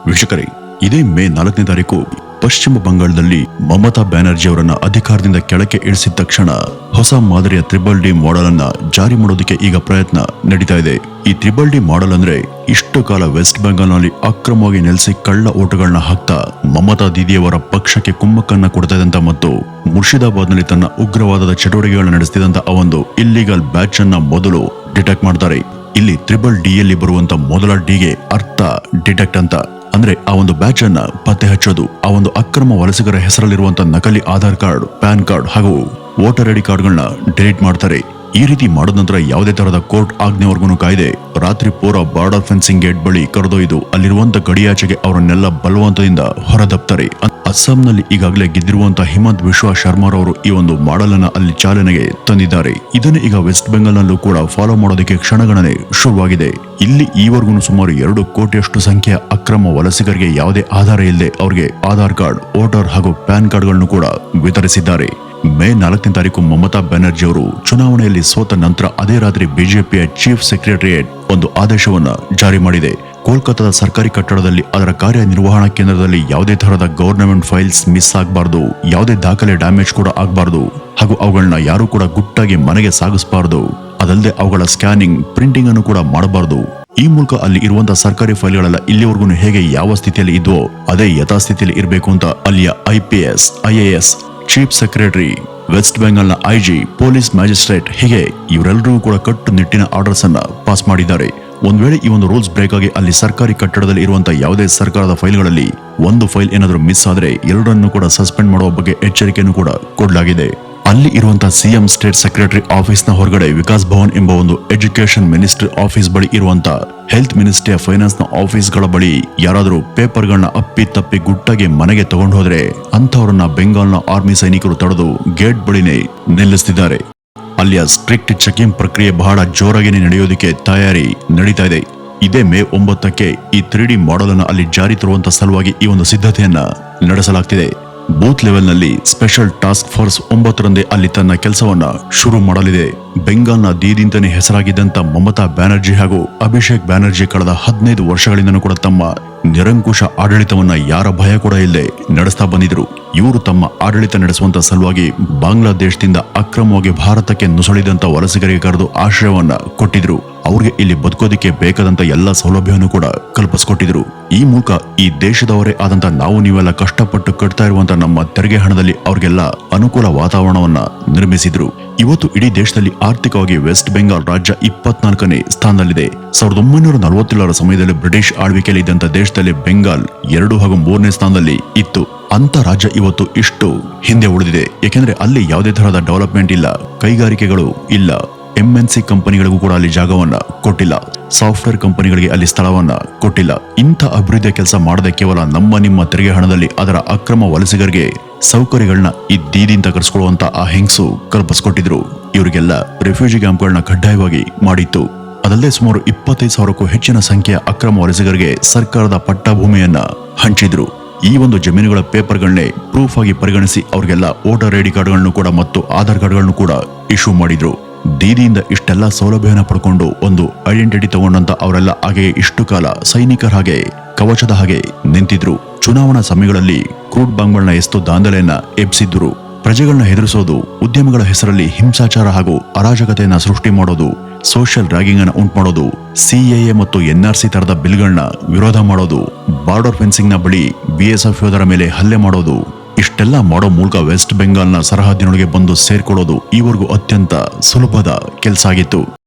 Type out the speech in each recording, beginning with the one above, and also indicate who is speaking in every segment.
Speaker 1: ವೀಕ್ಷಕರೇ, ಇದೇ ಮೇ 4ನೇ ತಾರೀಕು ಪಶ್ಚಿಮ ಬಂಗಾಳದಲ್ಲಿ ಮಮತಾ ಬ್ಯಾನರ್ಜಿ ಅವರನ್ನ ಅಧಿಕಾರದಿಂದ ಕೆಳಕ್ಕೆ ಇಳಿಸಿದ ತಕ್ಷಣ ಹೊಸ ಮಾದರಿಯ ತ್ರಿಬಲ್ ಡಿ ಮಾಡೆಲ್ ಅನ್ನ ಜಾರಿ ಮಾಡೋದಕ್ಕೆ ಈಗ ಪ್ರಯತ್ನ ನಡೀತಾ ಇದೆ. ಈ ತ್ರಿಬಲ್ ಡಿ ಮಾಡೆಲ್ ಅಂದ್ರೆ ಇಷ್ಟು ಕಾಲ ವೆಸ್ಟ್ ಬೆಂಗಾಲ್ನಲ್ಲಿ ಅಕ್ರಮವಾಗಿ ನೆಲೆಸಿ ಕಳ್ಳ ಓಟುಗಳನ್ನ ಹಾಕ್ತಾ ಮಮತಾ ದೀದಿಯವರ ಪಕ್ಷಕ್ಕೆ ಕುಮ್ಮಕ್ಕನ್ನ ಕೊಡ್ತಾ ಇದ್ದಂತ ಮತ್ತು ಮುರ್ಷಿದಾಬಾದ್ನಲ್ಲಿ ತನ್ನ ಉಗ್ರವಾದದ ಚಟುವಟಿಕೆಗಳನ್ನ ನಡೆಸ್ತಿದ್ದಂತ ಆ ಒಂದು ಇಲ್ಲಿಗಲ್ ಬ್ಯಾಚ್ ಅನ್ನ ಮೊದಲು ಡಿಟೆಕ್ಟ್ ಮಾಡ್ತಾರೆ. ಇಲ್ಲಿ ತ್ರಿಬಲ್ ಡಿ ಯಲ್ಲಿ ಬರುವಂತ ಮೊದಲ ಡಿಗೆ ಅರ್ಥ ಡಿಟೆಕ್ಟ್ ಅಂತ, ಅಂದ್ರೆ ಆ ಒಂದು ಬ್ಯಾಚ್ ಅನ್ನ ಪತ್ತೆ ಹಚ್ಚೋದು. ಆ ಒಂದು ಅಕ್ರಮ ವಲಸಿಗರ ಹೆಸರಲ್ಲಿರುವಂತ ನಕಲಿ ಆಧಾರ್ ಕಾರ್ಡ್, ಪ್ಯಾನ್ ಕಾರ್ಡ್ ಹಾಗೂ ವೋಟರ್ ಐಡಿ ಕಾರ್ಡ್ಗಳನ್ನ ಡಿಲೀಟ್ ಮಾಡ್ತಾರೆ. ಈ ರೀತಿ ಮಾಡಿದ ನಂತರ ಯಾವುದೇ ತರಹದ ಕೋರ್ಟ್ ಆಜ್ಞೆವರೆಗೂ ಕಾಯ್ದೆ ರಾತ್ರಿ ಪೂರ ಬಾರ್ಡರ್ ಫೆನ್ಸಿಂಗ್ ಗೇಟ್ ಬಳಿ ಕರೆದೊಯ್ದು ಅಲ್ಲಿರುವಂತ ಗಡಿಯಾಚೆಗೆ ಅವರನ್ನೆಲ್ಲ ಬಲವಂತದಿಂದ ಹೊರದಬ್ತಾರೆ. ಅಸ್ಸಾಂನಲ್ಲಿ ಈಗಾಗಲೇ ಗೆದ್ದಿರುವಂತಹ ಹಿಮಂತ್ ಬಿಶ್ವ ಶರ್ಮಾರವರು ಈ ಒಂದು ಮಾಡೆಲ್ ಅನ್ನ ಅಲ್ಲಿ ಚಾಲನೆಗೆ ತಂದಿದ್ದಾರೆ. ಇದನ್ನು ಈಗ ವೆಸ್ಟ್ ಬೆಂಗಾಲ್ನಲ್ಲೂ ಕೂಡ ಫಾಲೋ ಮಾಡೋದಕ್ಕೆ ಕ್ಷಣಗಣನೆ ಶುರುವಾಗಿದೆ. ಇಲ್ಲಿ ಈವರೆಗೂ ಸುಮಾರು 2 ಕೋಟಿಯಷ್ಟು ಸಂಖ್ಯೆಯ ಅಕ್ರಮ ವಲಸಿಗರಿಗೆ ಯಾವುದೇ ಆಧಾರ ಇಲ್ಲದೆ ಅವರಿಗೆ ಆಧಾರ್ ಕಾರ್ಡ್, ವೋಟರ್ ಹಾಗೂ ಪ್ಯಾನ್ ಕಾರ್ಡ್ಗಳನ್ನು ಕೂಡ ವಿತರಿಸಿದ್ದಾರೆ. ಮೇ 4ನೇ ತಾರೀಕು ಮಮತಾ ಬ್ಯಾನರ್ಜಿ ಅವರು ಚುನಾವಣೆಯಲ್ಲಿ ಸೋತ ನಂತರ ಅದೇ ರಾತ್ರಿ ಬಿಜೆಪಿಯ ಚೀಫ್ ಸೆಕ್ರೆಟರಿಯೇಟ್ ಒಂದು ಆದೇಶವನ್ನ ಜಾರಿ ಮಾಡಿದೆ. ಕೋಲ್ಕತ್ತಾದ ಸರ್ಕಾರಿ ಕಟ್ಟಡದಲ್ಲಿ ಅದರ ಕಾರ್ಯನಿರ್ವಹಣಾ ಕೇಂದ್ರದಲ್ಲಿ ಯಾವುದೇ ತರಹದ ಗವರ್ನಮೆಂಟ್ ಫೈಲ್ಸ್ ಮಿಸ್ ಆಗಬಾರದು, ಯಾವುದೇ ದಾಖಲೆ ಡ್ಯಾಮೇಜ್ ಕೂಡ ಆಗಬಾರದು ಹಾಗೂ ಅವುಗಳನ್ನ ಯಾರು ಕೂಡ ಗುಟ್ಟಾಗಿ ಮನೆಗೆ ಸಾಗಿಸಬಾರದು. ಅದಲ್ಲದೆ ಅವುಗಳ ಸ್ಕ್ಯಾನಿಂಗ್, ಪ್ರಿಂಟಿಂಗ್ ಅನ್ನು ಕೂಡ ಮಾಡಬಾರದು. ಈ ಮೂಲಕ ಅಲ್ಲಿ ಇರುವಂತಹ ಸರ್ಕಾರಿ ಫೈಲ್ಗಳೆಲ್ಲ ಇಲ್ಲಿವರೆಗೂ ಹೇಗೆ ಯಾವ ಸ್ಥಿತಿಯಲ್ಲಿ ಇದ್ವೋ ಅದೇ ಯಥಾಸ್ಥಿತಿಯಲ್ಲಿ ಇರಬೇಕು ಅಂತ ಅಲ್ಲಿಯ IPS, IAS, chief secretary, west ಬೆಂಗಾಲ್ನ IG, ಪೊಲೀಸ್ ಮ್ಯಾಜಿಸ್ಟ್ರೇಟ್ ಹೀಗೆ ಇವರೆಲ್ಲರೂ ಕೂಡ ಕಟ್ಟುನಿಟ್ಟಿನ ಆರ್ಡರ್ಸ್ ಅನ್ನ ಪಾಸ್ ಮಾಡಿದ್ದಾರೆ. ಒಂದ್ ವೇಳೆ ಈ ಒಂದು ರೂಲ್ಸ್ ಬ್ರೇಕ್ ಆಗಿ ಅಲ್ಲಿ ಸರ್ಕಾರಿ ಕಟ್ಟಡದಲ್ಲಿ ಇರುವಂತಹ ಯಾವುದೇ ಸರ್ಕಾರದ ಫೈಲ್ಗಳಲ್ಲಿ ಒಂದು ಫೈಲ್ ಏನಾದರೂ ಮಿಸ್ ಆದ್ರೆ ಎಲ್ಲರನ್ನೂ ಕೂಡ ಸಸ್ಪೆಂಡ್ ಮಾಡುವ ಬಗ್ಗೆ ಎಚ್ಚರಿಕೆಯನ್ನು ಕೂಡ ಕೊಡಲಾಗಿದೆ. ಅಲ್ಲಿ ಇರುವಂತಹ CM ಸ್ಟೇಟ್ ಸೆಕ್ರೆಟರಿ ಆಫೀಸ್ ನ ಹೊರಗಡೆ ವಿಕಾಸ್ ಭವನ್ ಎಂಬ ಒಂದು ಎಜುಕೇಶನ್ ಮಿನಿಸ್ಟ್ರಿ ಆಫೀಸ್ ಬಳಿ ಇರುವಂತಹ ಹೆಲ್ತ್ ಮಿನಿಸ್ಟ್ರಿಯ ಫೈನಾನ್ಸ್ ನ ಆಫೀಸ್ ಗಳ ಬಳಿ ಯಾರಾದರೂ ಪೇಪರ್ ಗಳನ್ನ ಅಪ್ಪಿ ತಪ್ಪಿ ಗುಟ್ಟಾಗಿ ಮನೆಗೆ ತಗೊಂಡು ಹೋದ್ರೆ ಅಂತವರನ್ನ ಬೆಂಗಾಲ್ನ ಆರ್ಮಿ ಸೈನಿಕರು ತಡೆದು ಗೇಟ್ ಬಳಿನೇ ನಿಲ್ಲಿಸುತ್ತಿದ್ದಾರೆ. ಅಲ್ಲಿಯ ಸ್ಟ್ರಿಕ್ಟ್ ಚೆಕಿಂಗ್ ಪ್ರಕ್ರಿಯೆ ಬಹಳ ಜೋರಾಗಿ ನಡೆಯೋದಕ್ಕೆ ತಯಾರಿ ನಡೀತಾ ಇದೆ. ಇದೇ ಮೇ 9ಕ್ಕೆ ಈ 3D ಮಾಡೆಲ್ ಅನ್ನು ಅಲ್ಲಿ ಜಾರಿ ತರುವಂತ ಸಲುವಾಗಿ ಈ ಒಂದು ಸಿದ್ಧತೆಯನ್ನ ನಡೆಸಲಾಗ್ತಿದೆ. ಬೂತ್ ಲೆವೆಲ್ ನಲ್ಲಿ ಸ್ಪೆಷಲ್ ಟಾಸ್ಕ್ ಫೋರ್ಸ್ 9ರಂದೇ ಅಲ್ಲಿ ತನ್ನ ಕೆಲಸವನ್ನ ಶುರು ಮಾಡಲಿದೆ. ಬೆಂಗಾಲ್ನ ದೀದಿಂತಾನೆ ಹೆಸರಾಗಿದ್ದಂತ ಮಮತಾ ಬ್ಯಾನರ್ಜಿ ಹಾಗೂ ಅಭಿಷೇಕ್ ಬ್ಯಾನರ್ಜಿ ಕಳೆದ 15 ವರ್ಷಗಳಿಂದನೂ ಕೂಡ ತಮ್ಮ ನಿರಂಕುಶ ಆಡಳಿತವನ್ನ ಯಾರ ಭಯ ಕೂಡ ಇಲ್ಲದೆ ನಡೆಸ್ತಾ ಬಂದಿದ್ರು. ಇವರು ತಮ್ಮ ಆಡಳಿತ ನಡೆಸುವಂತ ಸಲುವಾಗಿ ಬಾಂಗ್ಲಾದೇಶದಿಂದ ಅಕ್ರಮವಾಗಿ ಭಾರತಕ್ಕೆ ನುಸುಳಿದಂತ ವಲಸಿಗರಿಗೆ ಕರೆದು ಆಶ್ರಯವನ್ನ ಕೊಟ್ಟಿದ್ರು. ಅವ್ರಿಗೆ ಇಲ್ಲಿ ಬದುಕೋದಿಕ್ಕೆ ಬೇಕಾದಂತ ಎಲ್ಲಾ ಸೌಲಭ್ಯವನ್ನು ಕೂಡ ಕಲ್ಪಿಸಿಕೊಟ್ಟಿದ್ರು. ಈ ಮೂಲಕ ಈ ದೇಶದವರೇ ಆದಂತ ನಾವು ನೀವೆಲ್ಲ ಕಷ್ಟಪಟ್ಟು ಕಟ್ತಾ ಇರುವಂತ ನಮ್ಮ ತೆರಿಗೆ ಹಣದಲ್ಲಿ ಅವ್ರಿಗೆಲ್ಲ ಅನುಕೂಲ ವಾತಾವರಣವನ್ನ ನಿರ್ಮಿಸಿದ್ರು. ಇವತ್ತು ಇಡೀ ದೇಶದಲ್ಲಿ ಆರ್ಥಿಕವಾಗಿ ವೆಸ್ಟ್ ಬೆಂಗಾಲ್ ರಾಜ್ಯ 24ನೇ ಸ್ಥಾನದಲ್ಲಿದೆ. 1947ರ ಸಮಯದಲ್ಲಿ ಬ್ರಿಟಿಷ್ ಆಳ್ವಿಕೆಯಲ್ಲಿ ಇದ್ದಂತ ದೇಶದಲ್ಲಿ ಬೆಂಗಾಲ್ 2 ಹಾಗೂ 3ನೇ ಸ್ಥಾನದಲ್ಲಿ ಇತ್ತು. ಅಂತ ರಾಜ್ಯ ಇವತ್ತು ಇಷ್ಟು ಹಿಂದೆ ಉಳಿದಿದೆ. ಯಾಕೆಂದ್ರೆ ಅಲ್ಲಿ ಯಾವುದೇ ತರಹದ ಡೆವಲಪ್ಮೆಂಟ್ ಇಲ್ಲ, ಕೈಗಾರಿಕೆಗಳು ಇಲ್ಲ, MNC ಕಂಪನಿಗಳಿಗೂ ಕೂಡ ಅಲ್ಲಿ ಜಾಗವನ್ನ ಕೊಟ್ಟಿಲ್ಲ, ಸಾಫ್ಟ್ವೇರ್ ಕಂಪನಿಗಳಿಗೆ ಅಲ್ಲಿ ಸ್ಥಳವನ್ನ ಕೊಟ್ಟಿಲ್ಲ. ಇಂಥ ಅಭಿವೃದ್ಧಿಯ ಕೆಲಸ ಮಾಡದೆ ಕೇವಲ ನಿಮ್ಮ ತೆರಿಗೆ ಹಣದಲ್ಲಿ ಅದರ ಅಕ್ರಮ ವಲಸಿಗರಿಗೆ ಸೌಕರ್ಯಗಳನ್ನ ಈ ದೀದಿಂದ ಕರೆಸ್ಕೊಳ್ಳುವಂತ ಆ ಹೆಂಗಸು ಕಲ್ಪಿಸ್ಕೊಟ್ಟಿದ್ರು. ಇವರಿಗೆಲ್ಲ ರೆಫ್ಯೂಜಿ ಕ್ಯಾಂಪ್ಗಳನ್ನ ಕಡ್ಡಾಯವಾಗಿ ಮಾಡಿತ್ತು. ಅದಲ್ಲದೆ ಸುಮಾರು 25,000ಕ್ಕೂ ಹೆಚ್ಚಿನ ಸಂಖ್ಯೆಯ ಅಕ್ರಮ ವಲಸಿಗರಿಗೆ ಸರ್ಕಾರದ ಪಟ್ಟ ಭೂಮಿಯನ್ನ ಹಂಚಿದ್ರು. ಈ ಒಂದು ಜಮೀನುಗಳ ಪೇಪರ್ಗಳನ್ನೇ ಪ್ರೂಫ್ ಆಗಿ ಪರಿಗಣಿಸಿ ಅವರಿಗೆಲ್ಲ ವೋಟರ್ ಐಡಿ ಕಾರ್ಡ್ಗಳನ್ನು ಕೂಡ ಮತ್ತು ಆಧಾರ್ ಕಾರ್ಡ್ಗಳನ್ನು ಕೂಡ ಇಶ್ಯೂ ಮಾಡಿದ್ರು. ದೀದಿಯಿಂದ ಇಷ್ಟೆಲ್ಲ ಸೌಲಭ್ಯನ ಪಡ್ಕೊಂಡು ಒಂದು ಐಡೆಂಟಿಟಿ ತಗೊಂಡಂತ ಅವರೆಲ್ಲ ಹಾಗೆ ಇಷ್ಟು ಕಾಲ ಸೈನಿಕರ ಹಾಗೆ ಕವಚದ ಹಾಗೆ ನಿಂತಿದ್ರು. ಚುನಾವಣಾ ಸಮಯಗಳಲ್ಲಿ ಕ್ರೂಡ್ ಬಾಂಬ್ಗಳನ್ನ ಎಸ್ತು ದಾಂಧಲೆಯನ್ನ ಎಬ್ಸಿದ್ರು. ಪ್ರಜೆಗಳನ್ನ ಹೆದರಿಸೋದು, ಉದ್ಯಮಗಳ ಹೆಸರಲ್ಲಿ ಹಿಂಸಾಚಾರ ಹಾಗೂ ಅರಾಜಕತೆಯನ್ನ ಸೃಷ್ಟಿ ಮಾಡೋದು, ಸೋಷಿಯಲ್ ರ್ಯಾಗಿಂಗ್ ಅನ್ನ ಉಂಟು ಮಾಡೋದು, CAA ಮತ್ತು NRC ತರದ ಬಿಲ್ಗಳನ್ನ ವಿರೋಧ ಮಾಡೋದು, ಬಾರ್ಡರ್ ಫೆನ್ಸಿಂಗ್ ನ ಬಳಿ BSF ಯೋಧರ ಮೇಲೆ ಹಲ್ಲೆ ಮಾಡೋದು, ಇಷ್ಟೆಲ್ಲ ಮಾಡೋ ಮೂಲಕ ವೆಸ್ಟ್ ಬೆಂಗಾಲ್ನ ಸರಹದ್ದಿನೊಳಗೆ ಬಂದು ಸೇರ್ಕೊಳ್ಳೋದು ಈವರೆಗೂ ಅತ್ಯಂತ ಸುಲಭದ ಕೆಲಸ ಆಗಿತ್ತು.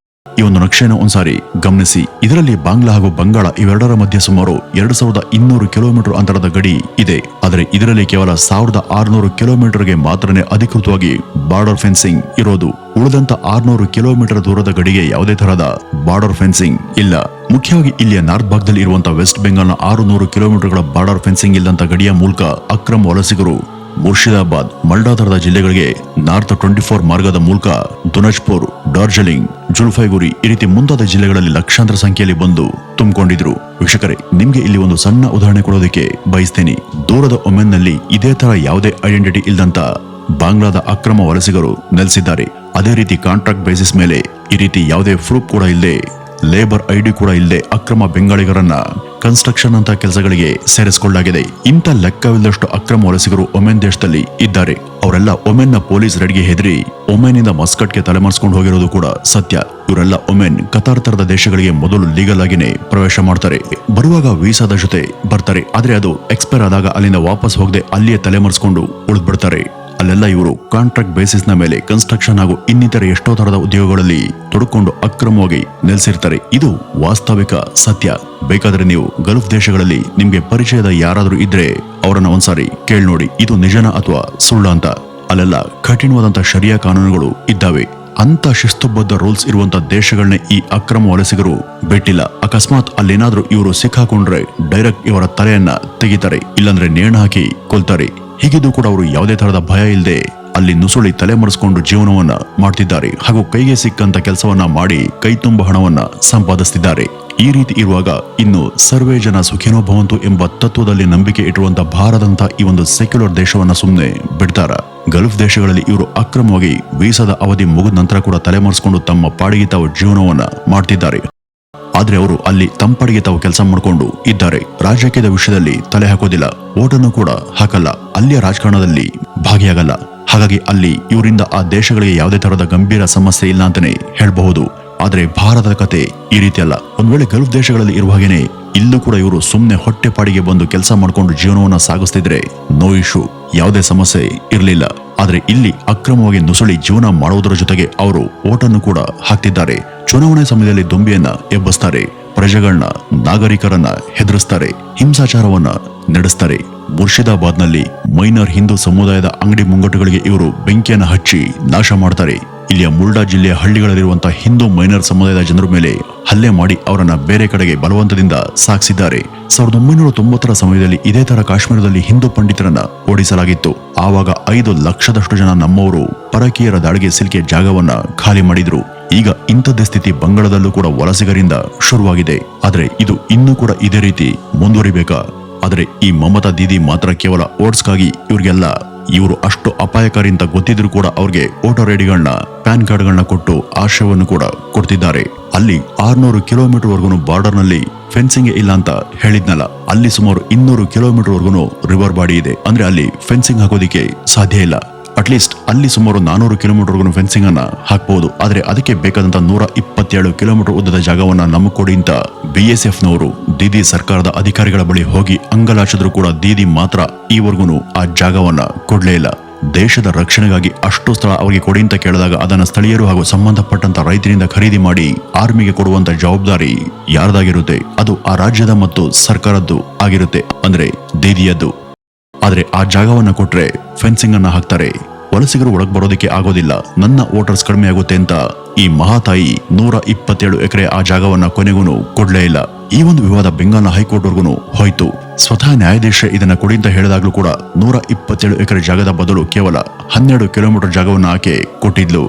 Speaker 1: ಈ ಒಂದು ನಕ್ಷೆನ ಒಂದ್ಸಾರಿ ಗಮನಿಸಿ. ಇದರಲ್ಲಿ ಬಾಂಗ್ಲಾ ಹಾಗೂ ಬಂಗಾಳ ಇವೆರಡರ ಮಧ್ಯೆ ಸುಮಾರು 2200 ಕಿಲೋಮೀಟರ್ ಅಂತರದ ಗಡಿ ಇದೆ. ಆದರೆ ಇದರಲ್ಲಿ ಕೇವಲ 1600 ಕಿಲೋಮೀಟರ್ಗೆ ಮಾತ್ರನೇ ಅಧಿಕೃತವಾಗಿ ಬಾರ್ಡರ್ ಫೆನ್ಸಿಂಗ್ ಇರೋದು. ಉಳಿದಂತ 600 ಕಿಲೋಮೀಟರ್ ದೂರದ ಗಡಿಗೆ ಯಾವುದೇ ತರಹದ ಬಾರ್ಡರ್ ಫೆನ್ಸಿಂಗ್ ಇಲ್ಲ. ಮುಖ್ಯವಾಗಿ ಇಲ್ಲಿಯ ನಾರ್ತ್ ಭಾಗದಲ್ಲಿ ಇರುವಂತಹ ವೆಸ್ಟ್ ಬೆಂಗಾಲ್ನ 600 ಕಿಲೋಮೀಟರ್ಗಳ ಬಾರ್ಡರ್ ಫೆನ್ಸಿಂಗ್ ಇಲ್ಲದಂತ ಗಡಿಯ ಮೂಲಕ ಅಕ್ರಮ ವಲಸಿಗರು ಮುರ್ಷಿದಾಬಾದ್, ಮಲ್ಡಾ ತರದ ಜಿಲ್ಲೆಗಳಿಗೆ ನಾರ್ತ್ 24 ಮಾರ್ಗದ ಮೂಲಕ ದಿನಾಜ್ಪುರ್, ಡಾರ್ಜಿಲಿಂಗ್, ಜುಲ್ಫೈಗುರಿ ಈ ರೀತಿ ಮುಂತಾದ ಜಿಲ್ಲೆಗಳಲ್ಲಿ ಲಕ್ಷಾಂತರ ಸಂಖ್ಯೆಯಲ್ಲಿ ಬಂದು ತುಂಬಿಕೊಂಡಿದ್ರು. ವೀಕ್ಷಕರೇ, ನಿಮ್ಗೆ ಇಲ್ಲಿ ಒಂದು ಸಣ್ಣ ಉದಾಹರಣೆ ಕೊಡೋದಕ್ಕೆ ಬಯಸ್ತೇನೆ. ದೂರದ ಒಮೆನ್ನಲ್ಲಿ ಇದೇ ತರ ಯಾವುದೇ ಐಡೆಂಟಿಟಿ ಇಲ್ಲದಂತ ಬಾಂಗ್ಲಾದ ಅಕ್ರಮ ವಲಸಿಗರು ನೆಲೆಸಿದ್ದಾರೆ. ಅದೇ ರೀತಿ ಕಾಂಟ್ರಾಕ್ಟ್ ಬೇಸಿಸ್ ಮೇಲೆ ಈ ರೀತಿ ಯಾವುದೇ ಪ್ರೂಫ್ ಕೂಡ ಇಲ್ಲದೆ ಲೇಬರ್ ಐಡಿ ಕೂಡ ಇಲ್ಲದೆ ಅಕ್ರಮ ಬೆಂಗಾಳಿಗರನ್ನ ಕನ್ಸ್ಟ್ರಕ್ಷನ್ ಅಂತ ಕೆಲಸಗಳಿಗೆ ಸೇರಿಸಿಕೊಳ್ಳಲಾಗಿದೆ. ಇಂಥ ಲೆಕ್ಕವಿಲ್ಲದಷ್ಟು ಅಕ್ರಮ ವಲಸಿಗರು ಒಮೆನ್ ದೇಶದಲ್ಲಿ ಇದ್ದಾರೆ. ಅವರೆಲ್ಲ ಒಮೆನ್ನ ಪೊಲೀಸ್ ರೆಡ್ಗೆ ಹೆದರಿ ಒಮೆನ್ನಿಂದ ಮಸ್ಕಟ್ಗೆ ತಲೆಮರೆಸ್ಕೊಂಡು ಹೋಗಿರೋದು ಕೂಡ ಸತ್ಯ. ಇವರೆಲ್ಲ ಒಮೆನ್, ಕತಾರ್ ತರದ ದೇಶಗಳಿಗೆ ಮೊದಲು ಲೀಗಲ್ ಆಗಿನೇ ಪ್ರವೇಶ ಮಾಡ್ತಾರೆ. ಬರುವಾಗ ವೀಸಾದ ಜೊತೆ ಬರ್ತಾರೆ. ಆದ್ರೆ ಅದು ಎಕ್ಸ್ಪೈರ್ ಆದಾಗ ಅಲ್ಲಿಂದ ವಾಪಸ್ ಹೋಗದೆ ಅಲ್ಲಿಯೇ ತಲೆಮರೆಸ್ಕೊಂಡು ಉಳಿದ್ಬಿಡ್ತಾರೆ. ಅಲ್ಲೆಲ್ಲ ಇವರು ಕಾಂಟ್ರಾಕ್ಟ್ ಬೇಸಿಸ್ ನ ಮೇಲೆ ಕನ್ಸ್ಟ್ರಕ್ಷನ್ ಹಾಗೂ ಇನ್ನಿತರ ಎಷ್ಟೋ ತರದ ಉದ್ಯೋಗಗಳಲ್ಲಿ ತೊಡಕೊಂಡು ಅಕ್ರಮವಾಗಿ ನೆಲೆಸಿರ್ತಾರೆ. ಇದು ವಾಸ್ತವಿಕ ಸತ್ಯ. ಬೇಕಾದ್ರೆ ನೀವು ಗಲ್ಫ್ ದೇಶಗಳಲ್ಲಿ ನಿಮ್ಗೆ ಪರಿಚಯದ ಯಾರಾದ್ರೂ ಇದ್ರೆ ಅವರನ್ನ ಒಂದ್ಸಾರಿ ಕೇಳಿ ನೋಡಿ, ಇದು ನಿಜನಾ ಅಥವಾ ಸುಳ್ಳ ಅಂತ. ಅಲ್ಲೆಲ್ಲ ಕಠಿಣವಾದಂತ ಶರಿಯಾ ಕಾನೂನುಗಳು ಇದ್ದಾವೆ. ಅಂತ ಶಿಸ್ತುಬದ್ಧ ರೂಲ್ಸ್ ಇರುವಂತ ದೇಶಗಳನ್ನೇ ಈ ಅಕ್ರಮ ವಲಸಿಗರು ಬಿಟ್ಟಿಲ್ಲ. ಅಕಸ್ಮಾತ್ ಅಲ್ಲೇನಾದ್ರೂ ಇವರು ಸಿಕ್ಕಾಕೊಂಡ್ರೆ ಡೈರೆಕ್ಟ್ ಇವರ ತಲೆಯನ್ನ ತೆಗಿತಾರೆ, ಇಲ್ಲಾಂದ್ರೆ ನೇಣು ಹಾಕಿ ಕೊಲ್ತಾರೆ. ಹೀಗಿದ್ದು ಕೂಡ ಅವರು ಯಾವುದೇ ತರಹದ ಭಯ ಇಲ್ಲದೆ ಅಲ್ಲಿ ನುಸುಳಿ ತಲೆಮರೆಸಿಕೊಂಡು ಜೀವನವನ್ನ ಮಾಡ್ತಿದ್ದಾರೆ ಹಾಗೂ ಕೈಗೆ ಸಿಕ್ಕಂತ ಕೆಲಸವನ್ನ ಮಾಡಿ ಕೈ ತುಂಬ ಹಣವನ್ನ ಸಂಪಾದಿಸ್ತಿದ್ದಾರೆ. ಈ ರೀತಿ ಇರುವಾಗ ಇನ್ನು ಸರ್ವೇ ಜನ ಸುಖಿನೋ ಭವಂತು ಎಂಬ ತತ್ವದಲ್ಲಿ ನಂಬಿಕೆ ಇಟ್ಟಿರುವಂತ ಭಾರತದಂತ ಈ ಒಂದು ಸೆಕ್ಯುಲರ್ ದೇಶವನ್ನ ಸುಮ್ಮನೆ ಬಿಡ್ತಾರ? ಗಲ್ಫ್ ದೇಶಗಳಲ್ಲಿ ಇವರು ಅಕ್ರಮವಾಗಿ ವೀಸಾದ ಅವಧಿ ಮುಗಿದ ನಂತರ ಕೂಡ ತಲೆಮರೆಸಿಕೊಂಡು ತಮ್ಮ ಪಾಡಿಗೆ ತಾವು ಜೀವನವನ್ನ ಮಾಡ್ತಿದ್ದಾರೆ. ಆದ್ರೆ ಅವರು ಅಲ್ಲಿ ತಂಪಾಡಿಗೆ ತಾವು ಕೆಲಸ ಮಾಡಿಕೊಂಡು ಇದ್ದಾರೆ. ರಾಜಕೀಯದ ವಿಷಯದಲ್ಲಿ ತಲೆ ಹಾಕೋದಿಲ್ಲ, ಓಟನ್ನು ಕೂಡ ಹಾಕಲ್ಲ, ಅಲ್ಲಿಯ ರಾಜಕಾರಣದಲ್ಲಿ ಭಾಗಿಯಾಗಲ್ಲ. ಹಾಗಾಗಿ ಅಲ್ಲಿ ಇವರಿಂದ ಆ ದೇಶಗಳಿಗೆ ಯಾವುದೇ ತರಹದ ಗಂಭೀರ ಸಮಸ್ಯೆ ಇಲ್ಲ ಅಂತಾನೆ ಹೇಳಬಹುದು. ಆದ್ರೆ ಭಾರತದ ಕತೆ ಈ ರೀತಿ ಅಲ್ಲ. ಒಂದ್ ವೇಳೆ ಗಲ್ಫ್ ದೇಶಗಳಲ್ಲಿ ಇರುವಾಗೇನೆ ಇಲ್ಲೂ ಕೂಡ ಇವರು ಸುಮ್ನೆ ಹೊಟ್ಟೆಪಾಡಿಗೆ ಬಂದು ಕೆಲಸ ಮಾಡ್ಕೊಂಡು ಜೀವನವನ್ನ ಸಾಗಿಸ್ತಿದ್ರೆ ನೋ ಇಶ್ಯೂ, ಯಾವುದೇ ಸಮಸ್ಯೆ ಇರಲಿಲ್ಲ. ಆದ್ರೆ ಇಲ್ಲಿ ಅಕ್ರಮವಾಗಿ ನುಸುಳಿ ಜೀವನ ಮಾಡುವುದರ ಜೊತೆಗೆ ಅವರು ಓಟನ್ನು ಕೂಡ ಹಾಕ್ತಿದ್ದಾರೆ. ಚುನಾವಣೆ ಸಮಯದಲ್ಲಿ ದೊಂಬಿಯನ್ನ ಎಬ್ಬಿಸ್ತಾರೆ, ಪ್ರಜೆಗಳನ್ನ, ನಾಗರಿಕರನ್ನ ಹೆದರಿಸ್ತಾರೆ, ಹಿಂಸಾಚಾರವನ್ನ ನಡೆಸ್ತಾರೆ. ಮುರ್ಷಿದಾಬಾದ್ನಲ್ಲಿ ಮೈನರ್ ಹಿಂದೂ ಸಮುದಾಯದ ಅಂಗಡಿ ಮುಂಗಟ್ಟುಗಳಿಗೆ ಇವರು ಬೆಂಕಿಯನ್ನ ಹಚ್ಚಿ ನಾಶ ಮಾಡ್ತಾರೆ. ಇಲ್ಲಿಯ ಮುಲ್ಡಾ ಜಿಲ್ಲೆಯ ಹಳ್ಳಿಗಳಲ್ಲಿರುವಂತಹ ಹಿಂದೂ ಮೈನರ್ ಸಮುದಾಯದ ಜನರ ಮೇಲೆ ಹಲ್ಲೆ ಮಾಡಿ ಅವರನ್ನ ಬೇರೆ ಕಡೆಗೆ ಬಲವಂತದಿಂದ ಸಾಗಿಸಿದ್ದಾರೆ. 1990ರ ಸಮಯದಲ್ಲಿ ಇದೇ ತರ ಕಾಶ್ಮೀರದಲ್ಲಿ ಹಿಂದೂ ಪಂಡಿತರನ್ನ ಓಡಿಸಲಾಗಿತ್ತು. ಆವಾಗ 5 ಲಕ್ಷದಷ್ಟು ಜನ ನಮ್ಮವರು ಪರಕೀಯರ ದಾಳಿಗೆ ಸಿಲುಕಿ ಜಾಗವನ್ನ ಖಾಲಿ ಮಾಡಿದ್ರು. ಈಗ ಇಂಥದ್ದೇ ಸ್ಥಿತಿ ಬಂಗಾಳದಲ್ಲೂ ಕೂಡ ವಲಸಿಗರಿಂದ ಶುರುವಾಗಿದೆ. ಆದ್ರೆ ಇದು ಇನ್ನೂ ಕೂಡ ಇದೇ ರೀತಿ ಮುಂದುವರಿಬೇಕಾ? ಆದ್ರೆ ಈ ಮಮತಾ ದೀದಿ ಮಾತ್ರ ಕೇವಲ ಓಟ್ಸ್ಗಾಗಿ ಇವರು ಅಷ್ಟು ಅಪಾಯಕಾರಿ ಅಂತ ಗೊತ್ತಿದ್ರು ಕೂಡ ಅವ್ರಿಗೆ ವೋಟರ್ ಐಡಿಗಳನ್ನ, ಪ್ಯಾನ್ ಕಾರ್ಡ್ಗಳನ್ನ ಕೊಟ್ಟು ಆಶ್ರಯವನ್ನು ಕೂಡ ಕೊಡ್ತಿದ್ದಾರೆ. ಅಲ್ಲಿ 600 ಕಿಲೋಮೀಟರ್ ವರ್ಗು ಬಾರ್ಡರ್ ನಲ್ಲಿ ಫೆನ್ಸಿಂಗ್ ಇಲ್ಲ ಅಂತ ಹೇಳಿದ್ನಲ್ಲ, ಅಲ್ಲಿ ಸುಮಾರು 200 ಕಿಲೋಮೀಟರ್ ವರ್ಗು ರಿವರ್ ಬಾಡಿ ಇದೆ. ಅಂದ್ರೆ ಅಲ್ಲಿ ಫೆನ್ಸಿಂಗ್ ಹಾಕೋದಿಕ್ಕೆ ಸಾಧ್ಯ ಇಲ್ಲ. ಅಟ್ಲೀಸ್ಟ್ ಅಲ್ಲಿ ಸುಮಾರು 400 ಕಿಲೋಮೀಟರ್ ಫೆನ್ಸಿಂಗ್ ಅನ್ನ ಹಾಕಬಹುದು. ಆದ್ರೆ ಅದಕ್ಕೆ ಬೇಕಾದಂತ 127 ಕಿಲೋಮೀಟರ್ ಉದ್ದದ ಜಾಗವನ್ನ ನಮಗೆ ಕೊಡಿ ಅಂತ BSF ನವರು ದೀದಿ ಸರ್ಕಾರದ ಅಧಿಕಾರಿಗಳ ಬಳಿ ಹೋಗಿ ಅಂಗಲಾಚಿದ್ರು ಕೂಡ ದೀದಿ ಮಾತ್ರ ಈವರೆಗೂ ಆ ಜಾಗವನ್ನ ಕೊಡ್ಲೇ ಇಲ್ಲ. ದೇಶದ ರಕ್ಷಣೆಗಾಗಿ ಅಷ್ಟು ಸ್ಥಳ ಅವರಿಗೆ ಕೊಡಿ ಅಂತ ಕೇಳಿದಾಗ ಅದನ್ನ ಸ್ಥಳೀಯರು ಹಾಗೂ ಸಂಬಂಧಪಟ್ಟಂತ ರೈತರಿಂದ ಖರೀದಿ ಮಾಡಿ ಆರ್ಮಿಗೆ ಕೊಡುವಂತ ಜವಾಬ್ದಾರಿ ಯಾರ್ದಾಗಿರುತ್ತೆ? ಅದು ಆ ರಾಜ್ಯದ ಮತ್ತು ಸರ್ಕಾರದ್ದು ಆಗಿರುತ್ತೆ, ಅಂದ್ರೆ ದೀದಿಯದ್ದು. ಆದ್ರೆ ಆ ಜಾಗವನ್ನ ಕೊಟ್ರೆ ಫೆನ್ಸಿಂಗ್ ಅನ್ನ ಹಾಕ್ತಾರೆ. ವಲಸಿಗರು ಒಳಗ್ ಬರೋದಕ್ಕೆ ಆಗೋದಿಲ್ಲ, ನನ್ನ ವೋಟರ್ಸ್ ಕಡಿಮೆ ಆಗುತ್ತೆ ಅಂತ ಈ ಮಹಾತಾಯಿ 127 ಎಕರೆ ಆ ಜಾಗವನ್ನ ಕೊನೆಗೂ ಕೊಡ್ಲೇ ಇಲ್ಲ. ಈ ಒಂದು ವಿವಾದ ಬೆಂಗಾಲ್ನ ಹೈಕೋರ್ಟ್ ವರ್ಗು ಹೋಯ್ತು. ಸ್ವತಃ ನ್ಯಾಯಾಧೀಶ ಇದನ್ನ ಕೊಡಿ ಅಂತ ಹೇಳಿದಾಗ್ಲೂ ಕೂಡ 127 ಎಕರೆ ಜಾಗದ ಬದಲು ಕೇವಲ 12 ಕಿಲೋಮೀಟರ್ ಜಾಗವನ್ನ ಆಕೆ ಕೊಟ್ಟಿದ್ಲು.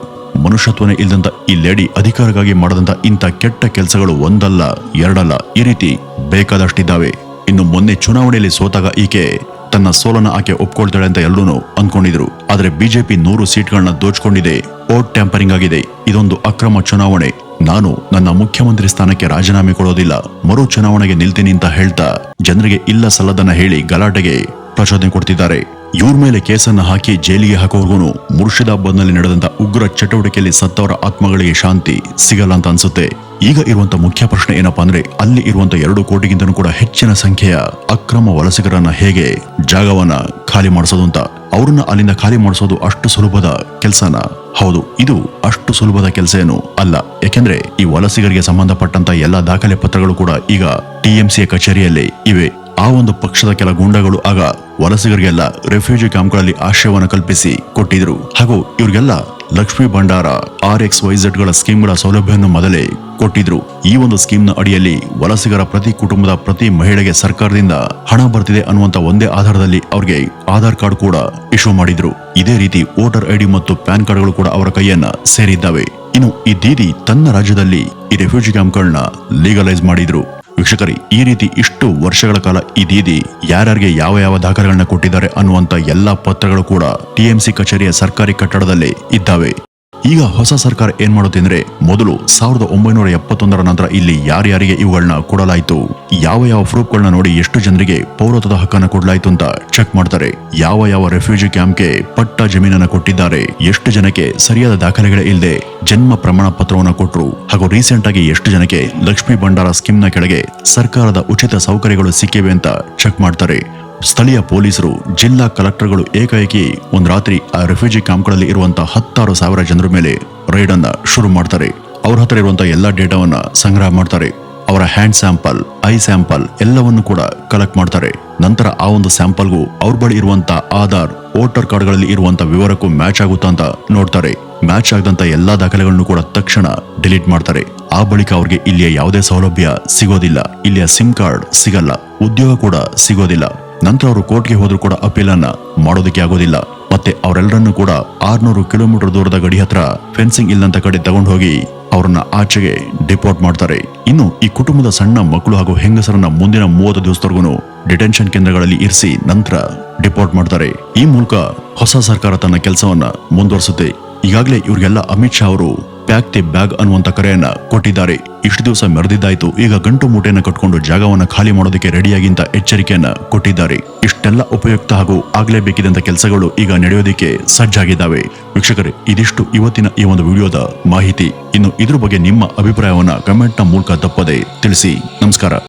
Speaker 1: ಮನುಷ್ಯತ್ವನೇ ಇಲ್ಲದಂತ ಈ ಲೇಡಿ ಅಧಿಕಾರಕ್ಕಾಗಿ ಮಾಡದಂತ ಇಂಥ ಕೆಟ್ಟ ಕೆಲಸಗಳು ಒಂದಲ್ಲ ಎರಡಲ್ಲ, ಈ ರೀತಿ ಬೇಕಾದಷ್ಟಿದ್ದಾವೆ. ಇನ್ನು ಮೊನ್ನೆ ಚುನಾವಣೆಯಲ್ಲಿ ಸೋತಾಗ ಈಕೆ ತನ್ನ ಸೋಲನ್ನ ಆಕೆ ಒಪ್ಕೊಳ್ತಾಳೆ ಅಂತ ಎಲ್ಲರೂ ಅನ್ಕೊಂಡಿದ್ರು. ಆದ್ರೆ ಬಿಜೆಪಿ 100 ಸೀಟ್ಗಳನ್ನ ದೋಚ್ಕೊಂಡಿದೆ, ವೋಟ್ ಟ್ಯಾಂಪರಿಂಗ್ ಆಗಿದೆ, ಇದೊಂದು ಅಕ್ರಮ ಚುನಾವಣೆ, ನಾನು ನನ್ನ ಮುಖ್ಯಮಂತ್ರಿ ಸ್ಥಾನಕ್ಕೆ ರಾಜೀನಾಮೆ ಕೊಡೋದಿಲ್ಲ, ಮರು ಚುನಾವಣೆಗೆ ನಿಲ್ತೀನಿ ಅಂತ ಹೇಳ್ತಾ ಜನರಿಗೆ ಇಲ್ಲ ಸಲ್ಲದನ್ನ ಹೇಳಿ ಗಲಾಟೆಗೆ ಪ್ರಚೋದನೆ ಕೊಡ್ತಿದ್ದಾರೆ. ಇವ್ರ ಮೇಲೆ ಕೇಸನ್ನ ಹಾಕಿ ಜೈಲಿಗೆ ಹಾಕೋರ್ಗು ಮುರ್ಷಿದಾಬಾದ್ನಲ್ಲಿ ನಡೆದಂತ ಉಗ್ರ ಚಟುವಟಿಕೆಯಲ್ಲಿ ಸತ್ತವರ ಆತ್ಮಗಳಿಗೆ ಶಾಂತಿ ಸಿಗಲ್ಲ ಅಂತ ಅನ್ಸುತ್ತೆ. ಈಗ ಇರುವಂತ ಮುಖ್ಯ ಪ್ರಶ್ನೆ ಏನಪ್ಪಾ ಅಂದ್ರೆ, ಅಲ್ಲಿ ಇರುವಂತ 2 ಕೋಟಿಗಿಂತನೂ ಕೂಡ ಹೆಚ್ಚಿನ ಸಂಖ್ಯೆಯ ಅಕ್ರಮ ವಲಸಿಗರನ್ನ ಹೇಗೆ ಜಾಗವನ್ನ ಖಾಲಿ ಮಾಡಿಸೋದು ಅಂತ. ಅವ್ರನ್ನ ಅಲ್ಲಿಂದ ಖಾಲಿ ಮಾಡಿಸೋದು ಅಷ್ಟು ಸುಲಭದ ಕೆಲಸನ? ಹೌದು, ಇದು ಅಷ್ಟು ಸುಲಭದ ಕೆಲಸ ಏನು ಅಲ್ಲ. ಯಾಕೆಂದ್ರೆ ಈ ವಲಸಿಗರಿಗೆ ಸಂಬಂಧಪಟ್ಟಂತ ಎಲ್ಲಾ ದಾಖಲೆ ಪತ್ರಗಳು ಕೂಡ ಈಗ TMC ಕಚೇರಿಯಲ್ಲೇ ಇವೆ. ಆ ಒಂದು ಪಕ್ಷದ ಕೆಲ ಗೂಂಡಗಳು ಆಗ ವಲಸಿಗರಿಗೆಲ್ಲ ರೆಫ್ಯೂಜಿ ಕ್ಯಾಂಪ್ಗಳಲ್ಲಿ ಆಶ್ರಯವನ್ನು ಕಲ್ಪಿಸಿ ಕೊಟ್ಟಿದ್ರು. ಹಾಗೂ ಇವ್ರಿಗೆಲ್ಲ ಲಕ್ಷ್ಮೀ ಭಂಡಾರ, RXYZ ಗಳ ಸ್ಕೀಮ್ಗಳ ಸೌಲಭ್ಯವನ್ನು ಮೊದಲೇ ಕೊಟ್ಟಿದ್ರು. ಈ ಒಂದು ಸ್ಕೀಮ್ನ ಅಡಿಯಲ್ಲಿ ವಲಸಿಗರ ಪ್ರತಿ ಕುಟುಂಬದ ಪ್ರತಿ ಮಹಿಳೆಗೆ ಸರ್ಕಾರದಿಂದ ಹಣ ಬರ್ತಿದೆ ಅನ್ನುವಂತ ಒಂದೇ ಆಧಾರದಲ್ಲಿ ಅವ್ರಿಗೆ ಆಧಾರ್ ಕಾರ್ಡ್ ಕೂಡ ಇಶ್ಯೂ ಮಾಡಿದ್ರು. ಇದೇ ರೀತಿ ವೋಟರ್ ID ಮತ್ತು ಪ್ಯಾನ್ ಕಾರ್ಡ್ಗಳು ಕೂಡ ಅವರ ಕೈಯನ್ನ ಸೇರಿದ್ದಾವೆ. ಇನ್ನು ಈ ದೀದಿ ತನ್ನ ರಾಜ್ಯದಲ್ಲಿ ಈ ರೆಫ್ಯೂಜಿ ಕ್ಯಾಂಪ್ಗಳನ್ನ ಲೀಗಲೈಸ್ ಮಾಡಿದ್ರು. ವೀಕ್ಷಕರೇ, ಈ ರೀತಿ ಇಷ್ಟು ವರ್ಷಗಳ ಕಾಲ ಈ ದೀದಿ ಯಾರ್ಯಾರಿಗೆ ಯಾವ ಯಾವ ದಾಖಲೆಗಳನ್ನ ಕೊಟ್ಟಿದ್ದಾರೆ ಅನ್ನುವಂತ ಎಲ್ಲಾ ಪತ್ರಗಳು ಕೂಡ TMC ಕಚೇರಿಯ ಸರ್ಕಾರಿ ಕಟ್ಟಡದಲ್ಲೇ ಇದ್ದಾವೆ. ಈಗ ಹೊಸ ಸರ್ಕಾರ ಏನ್ ಮಾಡುತ್ತೆ ಅಂದ್ರೆ ಮೊದಲು 1971 ನಂತರ ಇಲ್ಲಿ ಯಾರ್ಯಾರಿಗೆ ಇವುಗಳನ್ನ ಕೊಡಲಾಯಿತು, ಯಾವ ಯಾವ ಪ್ರೂಫ್ಗಳನ್ನ ನೋಡಿ ಎಷ್ಟು ಜನರಿಗೆ ಪೌರತ್ವದ ಹಕ್ಕನ್ನ ಕೊಡಲಾಯಿತು ಅಂತ ಚೆಕ್ ಮಾಡ್ತಾರೆ. ಯಾವ ಯಾವ ರೆಫ್ಯೂಜಿ ಕ್ಯಾಂಪ್ಗೆ ಪಟ್ಟ ಜಮೀನನ್ನ ಕೊಟ್ಟಿದ್ದಾರೆ, ಎಷ್ಟು ಜನಕ್ಕೆ ಸರಿಯಾದ ದಾಖಲೆಗಳೇ ಇಲ್ಲದೆ ಜನ್ಮ ಪ್ರಮಾಣ ಪತ್ರವನ್ನ ಕೊಟ್ರು, ಹಾಗೂ ರೀಸೆಂಟ್ ಆಗಿ ಎಷ್ಟು ಜನಕ್ಕೆ ಲಕ್ಷ್ಮೀ ಭಂಡಾರ ಸ್ಕೀಮ್ ನ ಕೆಳಗೆ ಸರ್ಕಾರದ ಉಚಿತ ಸೌಕರ್ಯಗಳು ಸಿಕ್ಕಿವೆ ಅಂತ ಚೆಕ್ ಮಾಡ್ತಾರೆ. ಸ್ಥಳೀಯ ಪೊಲೀಸರು, ಜಿಲ್ಲಾ ಕಲೆಕ್ಟರ್ಗಳು ಏಕಾಏಕಿ ಒಂದ್ ರಾತ್ರಿ ಆ ರೆಫ್ಯೂಜಿ ಕ್ಯಾಂಪ್ಗಳಲ್ಲಿ ಇರುವಂತಹ 16,000 ಜನರ ಮೇಲೆ ರೈಡ್ ಅನ್ನ ಶುರು ಮಾಡ್ತಾರೆ. ಅವ್ರ ಹತ್ರ ಇರುವಂತಹ ಎಲ್ಲಾ ಡೇಟಾವನ್ನ ಸಂಗ್ರಹ ಮಾಡ್ತಾರೆ. ಅವರ ಹ್ಯಾಂಡ್ ಸ್ಯಾಂಪಲ್, ಐ ಸ್ಯಾಂಪಲ್ ಎಲ್ಲವನ್ನು ಕೂಡ ಕಲೆಕ್ಟ್ ಮಾಡ್ತಾರೆ. ನಂತರ ಆ ಒಂದು ಸ್ಯಾಂಪಲ್ಗೂ ಅವ್ರ ಬಳಿ ಇರುವಂತಹ ಆಧಾರ್, ವೋಟರ್ ಕಾರ್ಡ್ಗಳಲ್ಲಿ ಇರುವಂತಹ ವಿವರಕ್ಕೂ ಮ್ಯಾಚ್ ಆಗುತ್ತಾ ಅಂತ ನೋಡ್ತಾರೆ. ಮ್ಯಾಚ್ ಆಗದಂತ ಎಲ್ಲಾ ದಾಖಲೆಗಳನ್ನು ಕೂಡ ತಕ್ಷಣ ಡಿಲೀಟ್ ಮಾಡ್ತಾರೆ. ಆ ಬಳಿಕ ಅವ್ರಿಗೆ ಇಲ್ಲಿಯ ಯಾವುದೇ ಸೌಲಭ್ಯ ಸಿಗೋದಿಲ್ಲ, ಇಲ್ಲಿಯ ಸಿಮ್ ಕಾರ್ಡ್ ಸಿಗಲ್ಲ, ಉದ್ಯೋಗ ಕೂಡ ಸಿಗೋದಿಲ್ಲ. ನಂತರ ಅವರು ಕೋರ್ಟ್ಗೆ ಹೋದ್ರೂ ಕೂಡ ಅಪೀಲ್ ಅನ್ನ ಮಾಡೋದಕ್ಕೆ ಆಗೋದಿಲ್ಲ. ಮತ್ತೆ ಅವರೆಲ್ಲರನ್ನು ಕೂಡ 600 ಕಿಲೋಮೀಟರ್ ದೂರದ ಗಡಿ ಹತ್ರ ಫೆನ್ಸಿಂಗ್ ಇಲ್ಲಂತ ಕಡೆ ತಗೊಂಡು ಹೋಗಿ ಅವರನ್ನ ಆಚೆಗೆ ಡಿಪೋರ್ಟ್ ಮಾಡ್ತಾರೆ. ಇನ್ನು ಈ ಕುಟುಂಬದ ಸಣ್ಣ ಮಕ್ಕಳು ಹಾಗೂ ಹೆಂಗಸರನ್ನ ಮುಂದಿನ 30 ದಿವಸದವರೆಗೂ ಡಿಟೆನ್ಷನ್ ಕೇಂದ್ರಗಳಲ್ಲಿ ಇರಿಸಿ ನಂತರ ಡಿಪೋರ್ಟ್ ಮಾಡ್ತಾರೆ. ಈ ಮೂಲಕ ಹೊಸ ಸರ್ಕಾರ ತನ್ನ ಕೆಲಸವನ್ನ ಮುಂದುವರಿಸುತ್ತೆ. ಈಗಾಗಲೇ ಇವ್ರಿಗೆಲ್ಲ ಅಮಿತ್ ಶಾ ಅವರು ಪ್ಯಾಕ್ ದಿ ಬ್ಯಾಗ್ ಅನ್ನುವಂತ ಕರೆಯನ್ನ ಕೊಟ್ಟಿದ್ದಾರೆ. ಇಷ್ಟು ದಿವಸ ಮೆರೆದಿದ್ದಾಯ್ತು, ಈಗ ಗಂಟು ಮೂಟೆಯನ್ನ ಕಟ್ಕೊಂಡು ಜಾಗವನ್ನ ಖಾಲಿ ಮಾಡೋದಕ್ಕೆ ರೆಡಿಯಾಗಿಂತ ಎಚ್ಚರಿಕೆಯನ್ನ ಕೊಟ್ಟಿದ್ದಾರೆ. ಇಷ್ಟೆಲ್ಲ ಉಪಯುಕ್ತ ಹಾಗೂ ಆಗ್ಲೇಬೇಕಿದಂತ ಕೆಲಸಗಳು ಈಗ ನಡೆಯೋದಕ್ಕೆ ಸಜ್ಜಾಗಿದ್ದಾವೆ. ವೀಕ್ಷಕರೇ, ಇದಿಷ್ಟು ಇವತ್ತಿನ ಈ ಒಂದು ವಿಡಿಯೋದ ಮಾಹಿತಿ. ಇನ್ನು ಇದ್ರ ಬಗ್ಗೆ ನಿಮ್ಮ ಅಭಿಪ್ರಾಯವನ್ನ ಕಮೆಂಟ್ ನ ಮೂಲಕ ತಪ್ಪದೆ ತಿಳಿಸಿ. ನಮಸ್ಕಾರ.